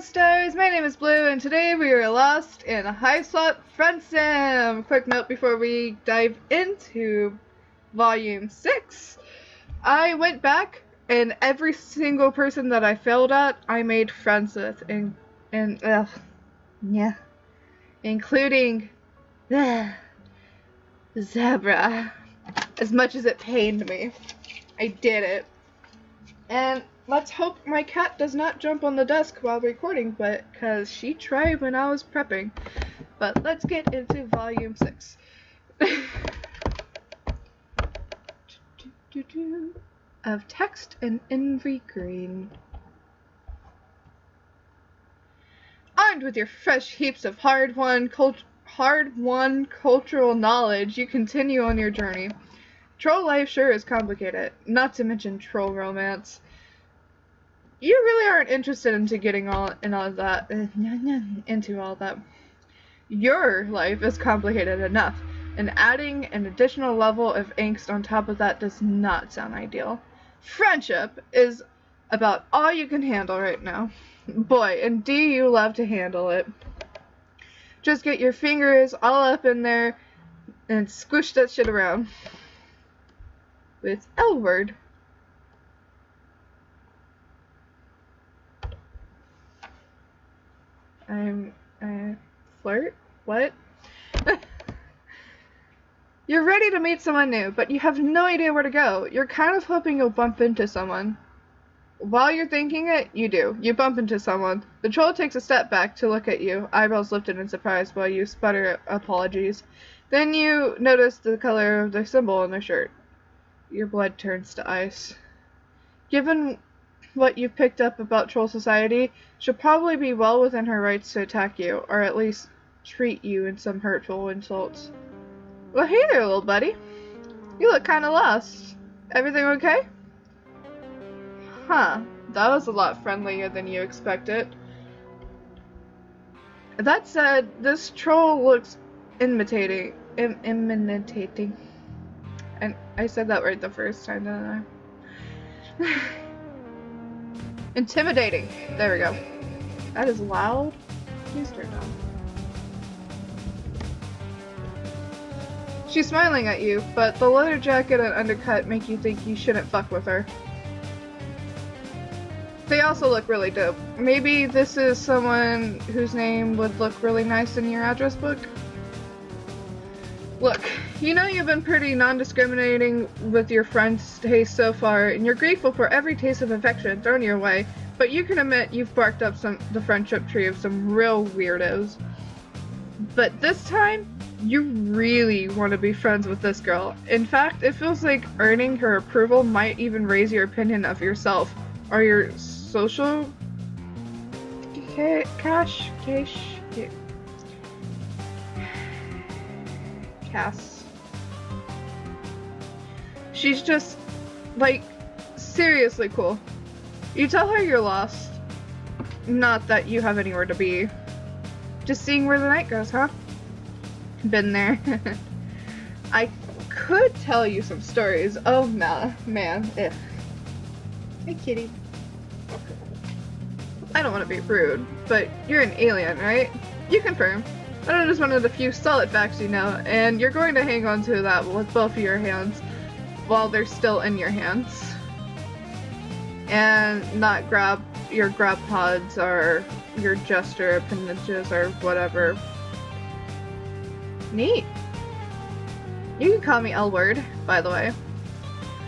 Stars, my name is Blue, and today we are lost in Hiveswap Friendsim. Quick note before we dive into Volume 6. I went back, and every single person that I failed at, I made friends with, including Zebra. As much as it pained me, I did it. And let's hope my cat does not jump on the desk while recording, because she tried when I was prepping. But let's get into Volume 6. Of Text and Envy Green. Armed with your fresh heaps of hard-won cultural knowledge, you continue on your journey. Troll life sure is complicated, not to mention troll romance. You really aren't interested into getting into all that. Your life is complicated enough, and adding an additional level of angst on top of that does not sound ideal. Friendship is about all you can handle right now. Boy, and do you love to handle it. Just get your fingers all up in there and squish that shit around. With Elwurd. Flirt? What? You're ready to meet someone new, but you have no idea where to go. You're kind of hoping you'll bump into someone. While you're thinking it, you do. You bump into someone. The troll takes a step back to look at you, eyebrows lifted in surprise while you sputter apologies. Then you notice the color of their symbol on their shirt. Your blood turns to ice. Given what you've picked up about troll society, she'll probably be well within her rights to attack you, or at least treat you in some hurtful insults. Well, hey there, little buddy. You look kinda lost. Everything okay? Huh, that was a lot friendlier than you expected. That said, this troll looks imitating. And I said that right the first time, didn't I? Intimidating. There we go. That is loud. Please turn down. She's smiling at you, but the leather jacket and undercut make you think you shouldn't fuck with her. They also look really dope. Maybe this is someone whose name would look really nice in your address book? Look, you know you've been pretty non-discriminating with your friends' taste so far, and you're grateful for every taste of affection thrown your way, but you can admit you've barked up the friendship tree of some real weirdos. But this time, you really want to be friends with this girl. In fact, it feels like earning her approval might even raise your opinion of yourself, or your social Cass. She's just, like, seriously cool. You tell her you're lost. Not that you have anywhere to be. Just seeing where the night goes, huh? Been there. I could tell you some stories. Oh, nah, man. Ugh. Hey, kitty. I don't want to be rude, but you're an alien, right? You confirm. That is one of the few solid facts you know, and you're going to hang on to that with both of your hands while they're still in your hands. And not grab your grab pods or your gesture appendages or whatever. Neat. You can call me Elwurd, by the way.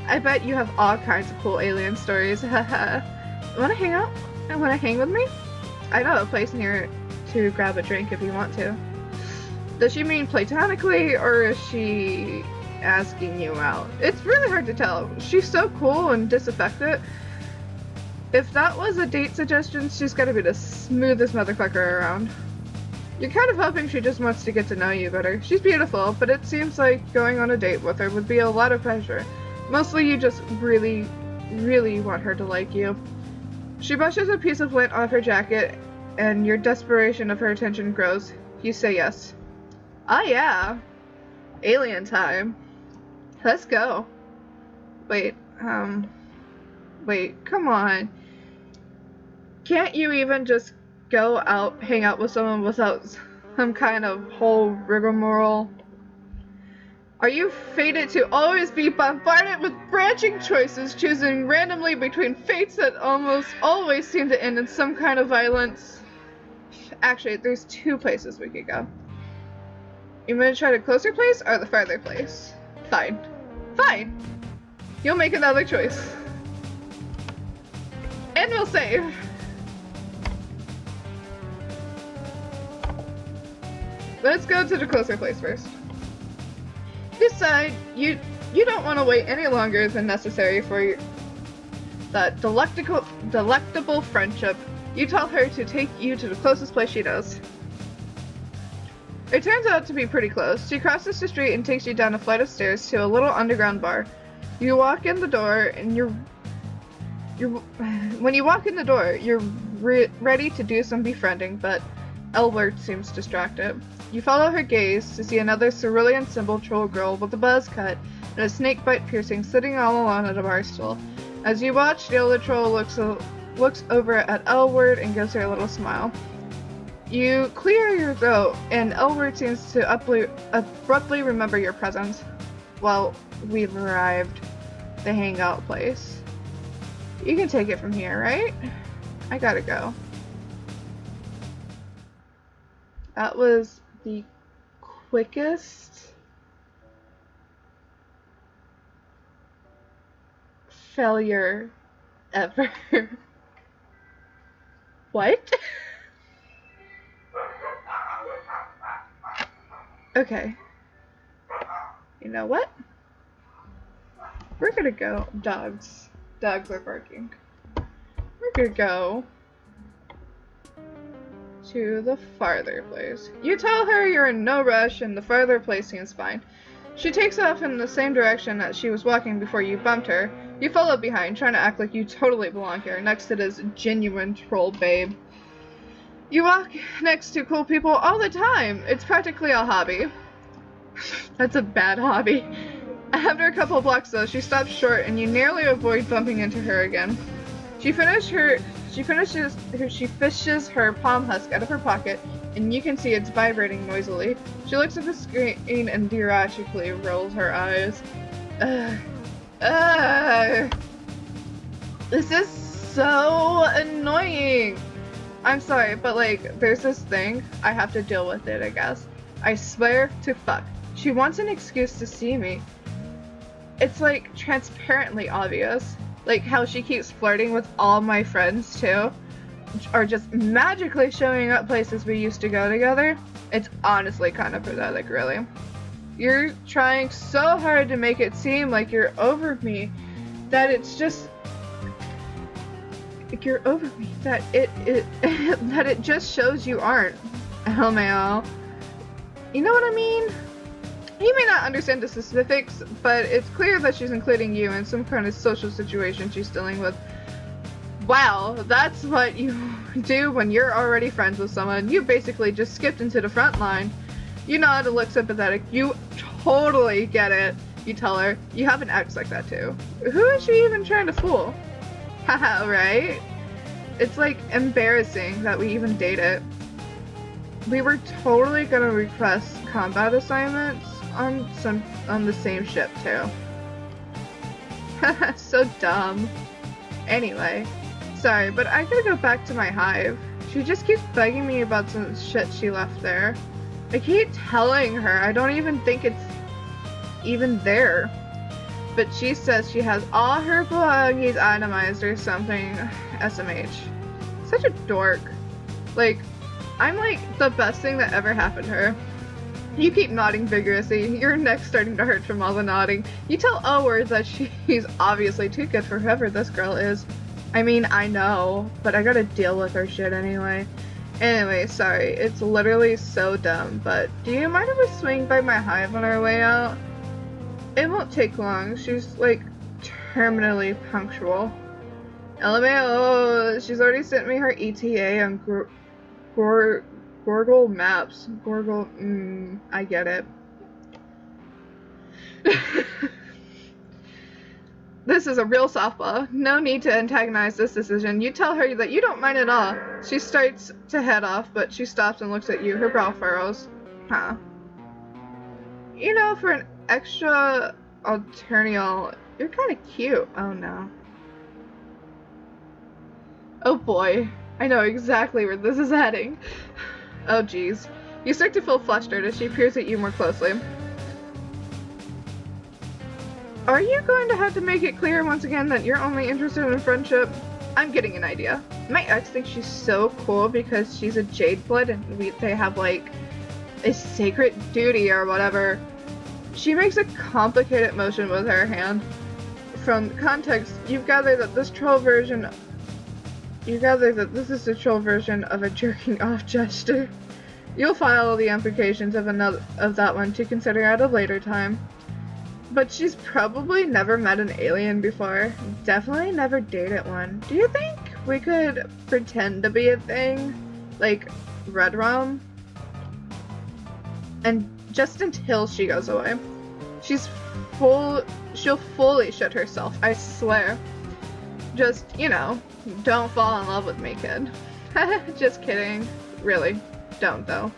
I bet you have all kinds of cool alien stories. Haha. Wanna hang out? And wanna hang with me? I know a place near to grab a drink if you want to. Does she mean platonically, or is she asking you out? It's really hard to tell. She's so cool and disaffected. If that was a date suggestion, she's gotta be the smoothest motherfucker around. You're kind of hoping she just wants to get to know you better. She's beautiful, but it seems like going on a date with her would be a lot of pressure. Mostly you just really, really want her to like you. She brushes a piece of lint off her jacket, and your desperation of her attention grows. You say yes. Ah, yeah. Alien time. Let's go. Wait, come on. Can't you even just go out, hang out with someone without some kind of whole rigmarole? Are you fated to always be bombarded with branching choices, choosing randomly between fates that almost always seem to end in some kind of violence? Actually, there's two places we could go. You gonna try the closer place or the farther place? Fine. Fine. You'll make another choice. And we'll save. Let's go to the closer place first. Decide you don't want to wait any longer than necessary for that delectable friendship. You tell her to take you to the closest place she knows. It turns out to be pretty close. She crosses the street and takes you down a flight of stairs to a little underground bar. You walk in the door and when you walk in the door, you're ready to do some befriending, but Elwurd seems distracted. You follow her gaze to see another cerulean symbol troll girl with a buzz cut and a snakebite piercing sitting all alone at a bar stool. As you watch, the older troll looks over at Elwurd and gives her a little smile. You clear your throat, and Elwurd seems to abruptly remember your presence. Well, we've arrived. The hangout place. You can take it from here, right? I gotta go. That was the quickest failure ever. What? Okay. You know what? We're gonna go. Dogs. Dogs are barking. We're gonna go to the farther place. You tell her you're in no rush and the farther place seems fine. She takes off in the same direction that she was walking before you bumped her. You follow behind, trying to act like you totally belong here, next to this genuine troll babe. You walk next to cool people all the time. It's practically a hobby. That's a bad hobby. After a couple blocks though, she stops short and you nearly avoid bumping into her again. She fishes her palm husk out of her pocket and you can see it's vibrating noisily. She looks at the screen and theatrically rolls her eyes. This is so annoying. I'm sorry, but like, there's this thing. I have to deal with it, I guess. I swear to fuck. She wants an excuse to see me. It's like transparently obvious. Like how she keeps flirting with all my friends too. Or just magically showing up places we used to go together. It's honestly kind of pathetic, really. You're trying so hard to make it seem like you're over me that it's just like you're over me that it that it just shows you aren't. LMAO. You know what I mean? You may not understand the specifics, but it's clear that she's including you in some kind of social situation she's dealing with. Wow, that's what you do when you're already friends with someone. You basically just skipped into the front line. You know how to look sympathetic. You totally get it. You tell her. You have an ex like that too. Who is she even trying to fool? Haha, right? It's like embarrassing that we even dated. We were totally gonna request combat assignments on the same ship too. So dumb. Anyway, sorry, but I gotta go back to my hive. She just keeps begging me about some shit she left there. I keep telling her I don't even think it's even there. But she says she has all her belongings itemized or something. SMH. Such a dork. Like, I'm like the best thing that ever happened to her. You keep nodding vigorously. Your neck's starting to hurt from all the nodding. You tell Elwurd that she's obviously too good for whoever this girl is. I mean, I know, but I gotta deal with her shit anyway. Anyway, sorry. It's literally so dumb, but do you mind if we swing by my hive on our way out? It won't take long. She's like terminally punctual. LMAO, she's already sent me her ETA on Gorgle Maps. Gorgle, I get it. This is a real softball. No need to antagonize this decision. You tell her that you don't mind at all. She starts to head off, but she stops and looks at you. Her brow furrows. Huh. You know, for an extra alternial, you're kind of cute. Oh no. Oh boy. I know exactly where this is heading. Oh geez. You start to feel flustered as she peers at you more closely. Are you going to have to make it clear once again that you're only interested in friendship? I'm getting an idea. My ex thinks she's so cool because she's a Jade Blood and they have like a sacred duty or whatever. She makes a complicated motion with her hand. From context, you gather that this is the troll version of a jerking off gesture. You'll file the implications of that one to consider at a later time. But she's probably never met an alien before. Definitely never dated one. Do you think we could pretend to be a thing? Like Red Rum? And just until she goes away. She'll fully shit herself, I swear. Just, you know, don't fall in love with me, kid. Just kidding. Really. Don't, though.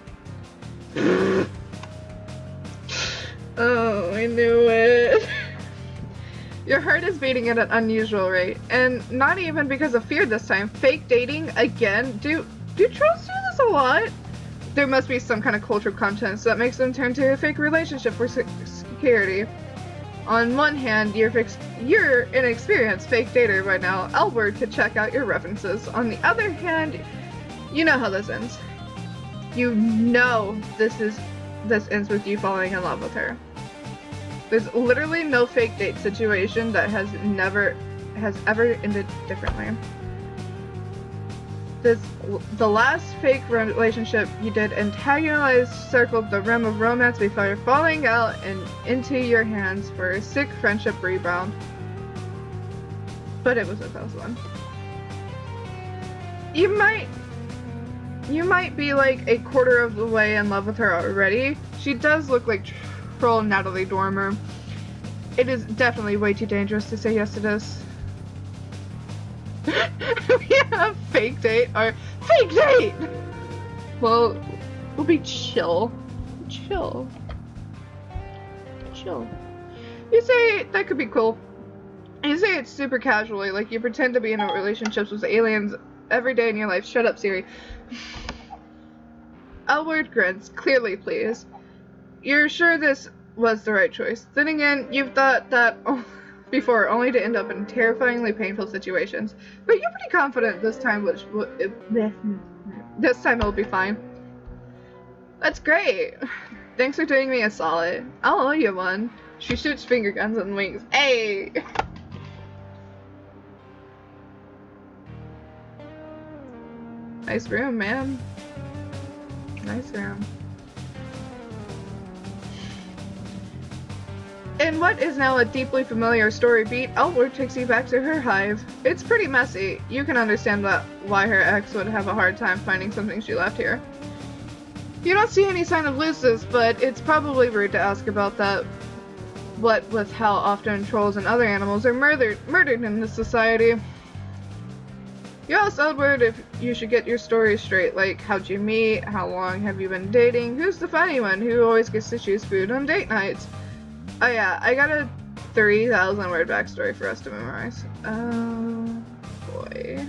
Oh, I knew it. Your heart is beating at an unusual rate, and not even because of fear this time. Fake dating again? Do trolls do this a lot? There must be some kind of cultural context that makes them turn to a fake relationship for security. On one hand, you're an experienced fake dater right now. Elwurd could check out your references. On the other hand, you know how this ends. You know this ends with you falling in love with her. There's literally no fake date situation that has ever ended differently. The last fake relationship you did antagonize circled the rim of romance before falling out and into your hands for a sick friendship rebound. But it was a close one. You might be like a quarter of the way in love with her already. She does look like troll Natalie Dormer. It is definitely way too dangerous to say yes to this. We have fake date or fake date! Well, we'll be chill. Chill. You say that could be cool. You say it super casually, like you pretend to be in a relationship with aliens every day in your life. Shut up, Siri. Elwurd grins, clearly pleased. You're sure this was the right choice. Then again, you've thought that before, only to end up in terrifyingly painful situations. But you're pretty confident this time it'll be fine. That's great. Thanks for doing me a solid. I'll owe you one. She shoots finger guns and winks. Hey! Nice room, man. Nice room. In what is now a deeply familiar story beat, Elwurd takes you back to her hive. It's pretty messy. You can understand why her ex would have a hard time finding something she left here. You don't see any sign of looseness, but it's probably rude to ask about that. What with how often trolls and other animals are murdered in this society. You ask Elwurd if you should get your story straight, like how'd you meet, how long have you been dating, who's the funny one who always gets to choose food on date nights. Oh yeah, I got a 3,000 word backstory for us to memorize. Oh boy.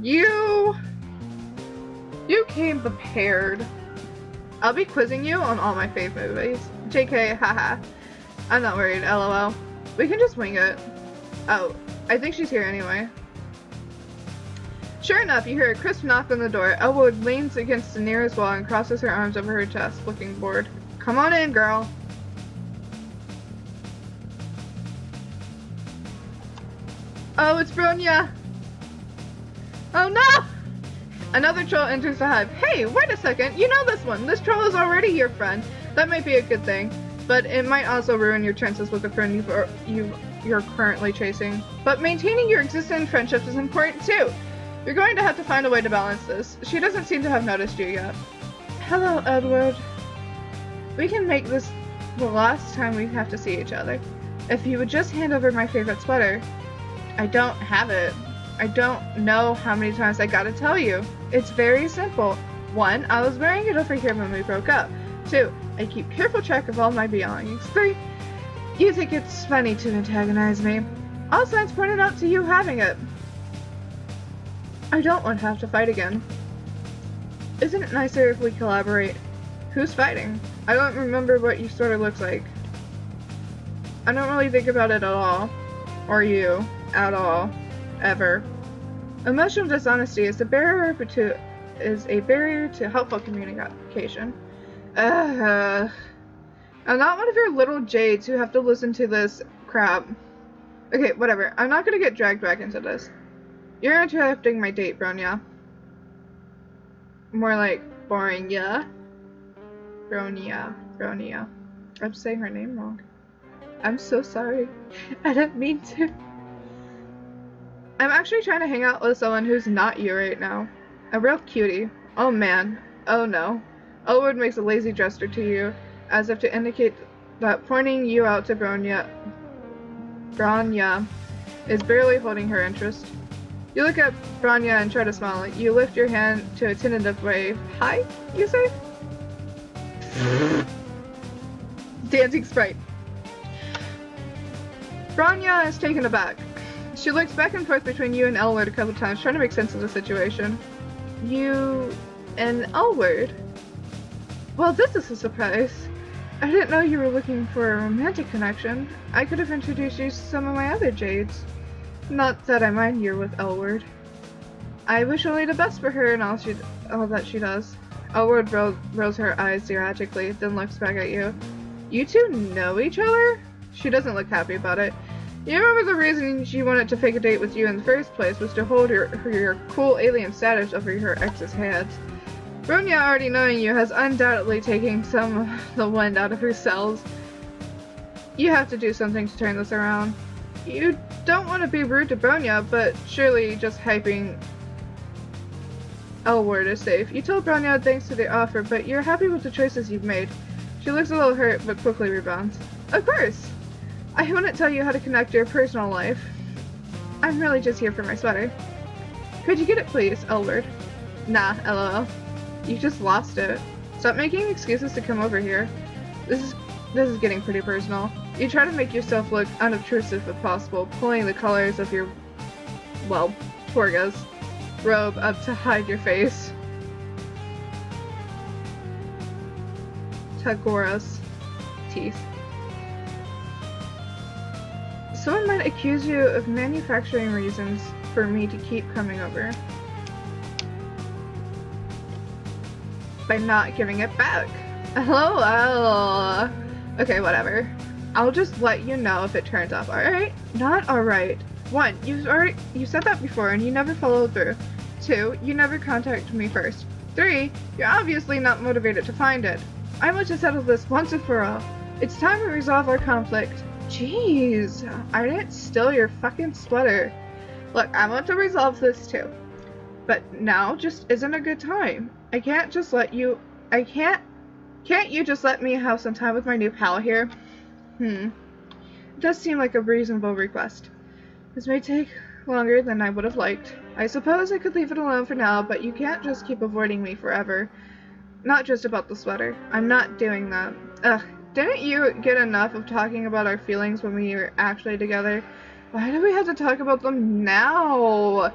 You came prepared. I'll be quizzing you on all my fave movies. JK, haha. I'm not worried, lol. We can just wing it. Oh, I think she's here anyway. Sure enough, you hear a crisp knock on the door. Elwurd leans against the nearest wall and crosses her arms over her chest, looking bored. Come on in, girl. Oh, it's Bronya. Oh no! Another troll enters the hive. Hey, wait a second. You know this one. This troll is already your friend. That might be a good thing, but it might also ruin your chances with the friend you're currently chasing. But maintaining your existing friendships is important too. You're going to have to find a way to balance this. She doesn't seem to have noticed you yet. Hello, Elwurd. We can make this the last time we have to see each other. If you would just hand over my favorite sweater. I don't have it. I don't know how many times I gotta tell you. It's very simple. 1, I was wearing it over here when we broke up. 2, I keep careful track of all my belongings. 3, you think it's funny to antagonize me. All signs pointed out to you having it. I don't want to have to fight again. Isn't it nicer if we collaborate? Who's fighting? I don't remember what you sort of looks like. I don't really think about it at all. Or you. At all. Ever. Emotional dishonesty is a barrier to helpful communication. I'm not one of your little jades who have to listen to this crap. Okay, whatever. I'm not gonna get dragged back into this. You're interrupting my date, Bronya. More like boring, yeah? Bronya. I'm saying her name wrong. I'm so sorry. I didn't mean to. I'm actually trying to hang out with someone who's not you right now. A real cutie. Oh man. Oh no. Elwurd makes a lazy gesture to you, as if to indicate that pointing you out to Bronya is barely holding her interest. You look at Bronya and try to smile. You lift your hand to a tentative wave. Hi, you say? Dancing sprite. Bronya is taken aback. She looks back and forth between you and Elwurd a couple times, trying to make sense of the situation. You and Elwurd? Well, this is a surprise. I didn't know you were looking for a romantic connection. I could have introduced you to some of my other jades. Not that I mind you're with Elwurd. I wish only the best for her and all that she does. Elwurd rolls her eyes erratically, then looks back at you. You two know each other? She doesn't look happy about it. You remember the reason she wanted to fake a date with you in the first place was to hold your cool alien status over her ex's heads. Bronya, already knowing you, has undoubtedly taken some of the wind out of her sails. You have to do something to turn this around. You don't want to be rude to Bronya, but surely just hyping Elwurd is safe. You told Bronya thanks to the offer, but you're happy with the choices you've made. She looks a little hurt, but quickly rebounds. Of course! I wouldn't tell you how to connect your personal life. I'm really just here for my sweater. Could you get it, please, Elwurd? Nah, lol. You just lost it. Stop making excuses to come over here. This is getting pretty personal. You try to make yourself look unobtrusive if possible, pulling the colors of your, well, Torga's robe up to hide your face. Tagora's teeth. Someone might accuse you of manufacturing reasons for me to keep coming over. By not giving it back. LOL. Okay, whatever. I'll just let you know if it turns up, alright? Not alright. 1, you said that before and you never followed through. 2, you never contacted me first. 3, you're obviously not motivated to find it. I want to settle this once and for all. It's time to resolve our conflict. Jeez, I didn't steal your fucking sweater. Look, I want to resolve this too. But now just isn't a good time. I can't just let you... Can't you just let me have some time with my new pal here? It does seem like a reasonable request. This may take longer than I would have liked. I suppose I could leave it alone for now, but you can't just keep avoiding me forever. Not just about the sweater. I'm not doing that. Ugh. Didn't you get enough of talking about our feelings when we were actually together? Why do we have to talk about them now?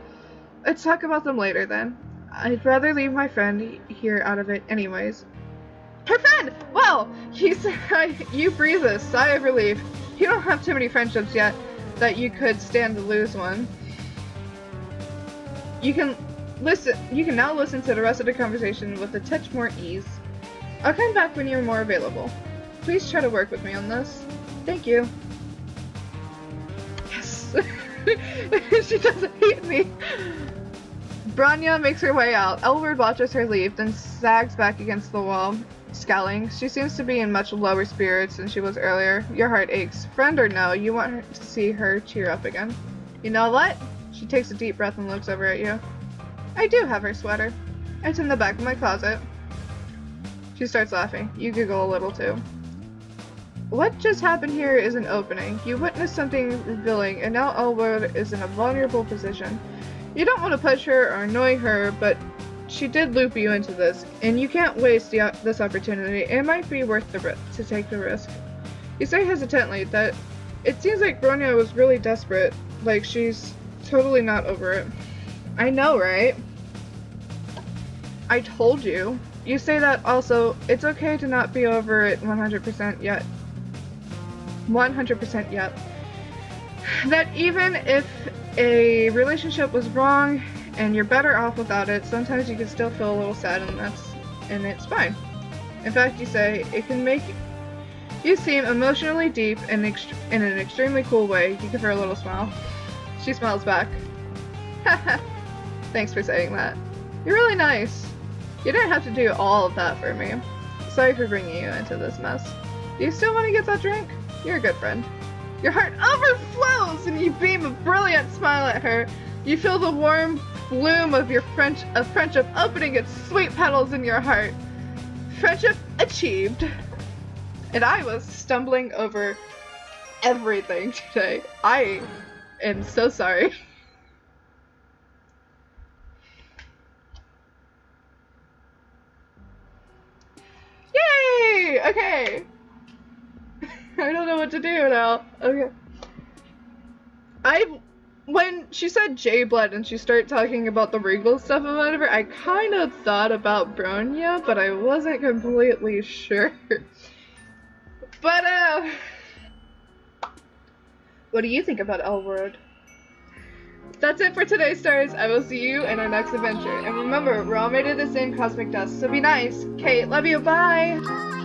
Let's talk about them later then. I'd rather leave my friend here out of it anyways. Her friend! Well, you breathe a sigh of relief. You don't have too many friendships yet that you could stand to lose one. You can now listen to the rest of the conversation with a touch more ease. I'll come back when you're more available. Please try to work with me on this. Thank you. Yes. She doesn't hate me. Bronya makes her way out. Elwurd watches her leave, then sags back against the wall, scowling. She seems to be in much lower spirits than she was earlier. Your heart aches. Friend or no, you want her to see her cheer up again. You know what? She takes a deep breath and looks over at you. I do have her sweater. It's in the back of my closet. She starts laughing. You giggle a little too. What just happened here is an opening. You witnessed something revealing, and now Elwurd is in a vulnerable position. You don't want to push her or annoy her, but she did loop you into this, and you can't waste this opportunity. It might be worth to take the risk. You say hesitantly that it seems like Bronya was really desperate, like she's totally not over it. I know, right? I told you. You say that also, it's okay to not be over it 100% yet. 100% yet. That even if a relationship was wrong and you're better off without it, sometimes you can still feel a little sad, and it's fine. In fact, you say it can make you seem emotionally deep and in an extremely cool way. You give her a little smile. She smiles back. Haha. Thanks for saying that. You're really nice. You didn't have to do all of that for me. Sorry for bringing you into this mess. Do you still want to get that drink? You're a good friend. Your heart overflows and you beam a brilliant smile at her. You feel the warm bloom of your friendship opening its sweet petals in your heart. Friendship achieved. And I was stumbling over everything today. I am so sorry. Yay! Okay. I don't know what to do now. Okay. When she said J-Blood and she started talking about the Regal stuff and whatever, I kind of thought about Bronya, but I wasn't completely sure. But, what do you think about Elwurd? That's it for today's stars. I will see you in our next adventure. And remember, we're all made of the same cosmic dust, so be nice. Kate, love you, bye!